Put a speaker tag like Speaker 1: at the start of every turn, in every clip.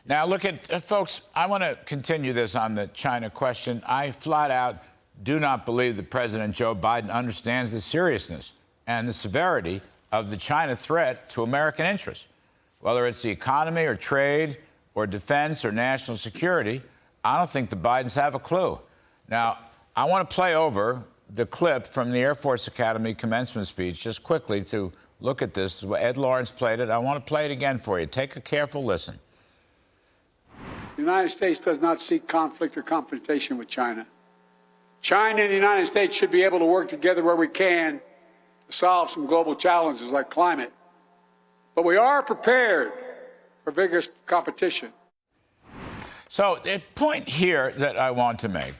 Speaker 1: Now, look at, folks, I want to continue this on the China question. I flat out do not believe that President Joe Biden understands the seriousness and the severity of the China threat to American interests. Whether it's the economy or trade or defense or national security, I don't think the Bidens have a clue. Now, I want to play over the clip from the Air Force Academy commencement speech just quickly to look at this. Ed Lawrence played it. I want to play it again for you. Take a careful listen.
Speaker 2: The United States does not seek conflict or confrontation with China. China and the United States should be able to work together where we can to solve some global challenges like climate. But we are prepared for vigorous competition.
Speaker 1: So the point here that I want to make,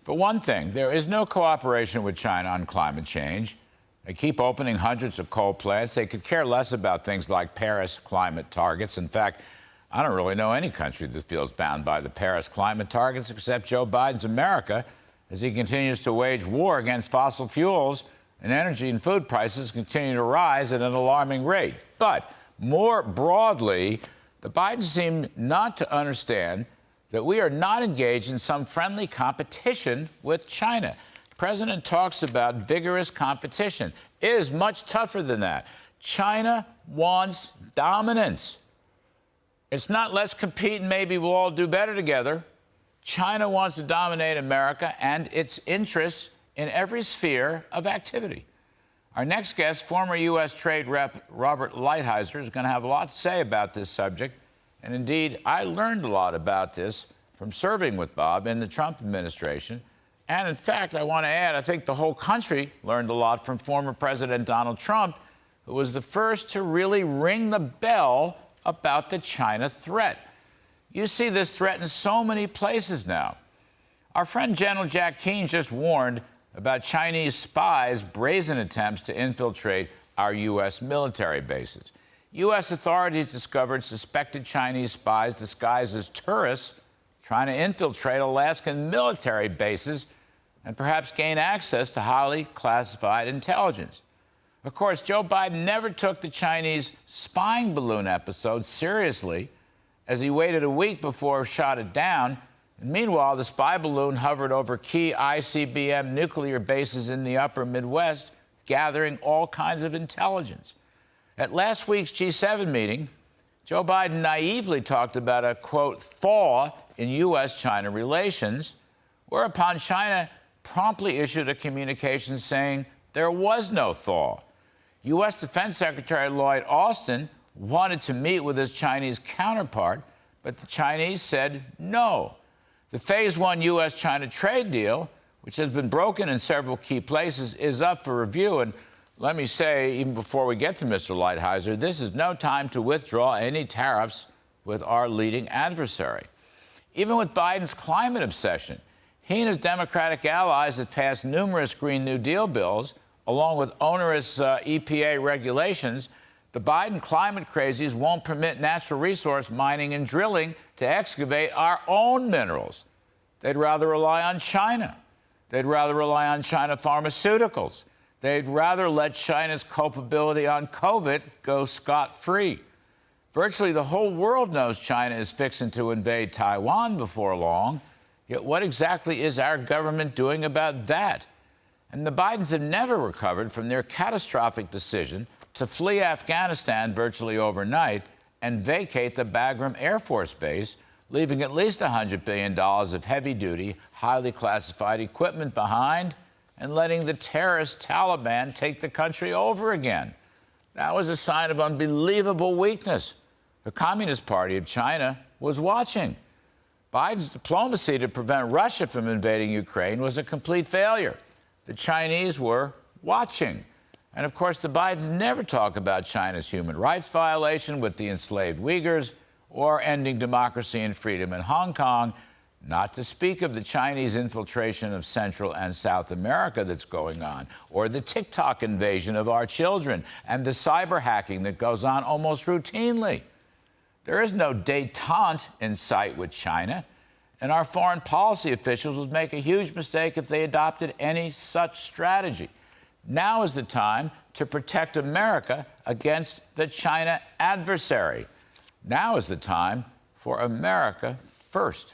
Speaker 1: for one thing, there is no cooperation with China on climate change. They keep opening hundreds of coal plants. They could care less about things like Paris climate targets. In fact, I don't really know any country that feels bound by the Paris climate targets except Joe Biden's America, as he continues to wage war against fossil fuels, and energy and food prices continue to rise at an alarming rate. But more broadly, the Bidens seem not to understand that we are not engaged in some friendly competition with China. The president talks about vigorous competition. It is much tougher than that. China wants dominance. It's not let's compete and maybe we'll all do better together. China wants to dominate America and its interests in every sphere of activity. Our next guest, former U.S. Trade Rep Robert Lighthizer, is going to have a lot to say about this subject. And indeed, I learned a lot about this from serving with Bob in the Trump administration. And in fact, I want to add, I think the whole country learned a lot from former President Donald Trump, who was the first to really ring the bell about the China threat. You see this threat in so many places now. Our friend General Jack Keane just warned about Chinese spies' brazen attempts to infiltrate our U.S. military bases. U.S. authorities discovered suspected Chinese spies disguised as tourists trying to infiltrate Alaskan military bases and perhaps gain access to highly classified intelligence. Of course, Joe Biden never took the Chinese spying balloon episode seriously, as he waited a week before he shot it down. And meanwhile, the spy balloon hovered over key ICBM nuclear bases in the upper Midwest, gathering all kinds of intelligence. At last week's G7 meeting, Joe Biden naively talked about a, quote, thaw in U.S.-China relations, whereupon China promptly issued a communication saying there was no thaw. U.S. Defense Secretary Lloyd Austin wanted to meet with his Chinese counterpart, but the Chinese said no. The Phase 1 U.S.-China trade deal, which has been broken in several key places, is up for review. And let me say, even before we get to Mr. Lighthizer, this is no time to withdraw any tariffs with our leading adversary. Even with Biden's climate obsession, he and his Democratic allies have passed numerous Green New Deal bills, along with onerous EPA regulations. The Biden climate crazies won't permit natural resource mining and drilling to excavate our own minerals. They'd rather rely on China. They'd rather rely on China pharmaceuticals. They'd rather let China's culpability on COVID go scot-free. Virtually the whole world knows China is fixing to invade Taiwan before long. Yet what exactly is our government doing about that? And the Bidens have never recovered from their catastrophic decision to flee Afghanistan virtually overnight and vacate the Bagram Air Force Base, leaving at least $100 billion of heavy-duty, highly classified equipment behind and letting the terrorist Taliban take the country over again. That was a sign of unbelievable weakness. The Communist Party of China was watching. Biden's diplomacy to prevent Russia from invading Ukraine was a complete failure. The Chinese were watching. And of course, the Bidens never talk about China's human rights violation with the enslaved Uyghurs or ending democracy and freedom in Hong Kong, not to speak of the Chinese infiltration of Central and South America that's going on, or the TikTok invasion of our children and the cyber hacking that goes on almost routinely. There is no détente in sight with China, and our foreign policy officials would make a huge mistake if they adopted any such strategy. Now is the time to protect America against the China adversary. Now is the time for America first.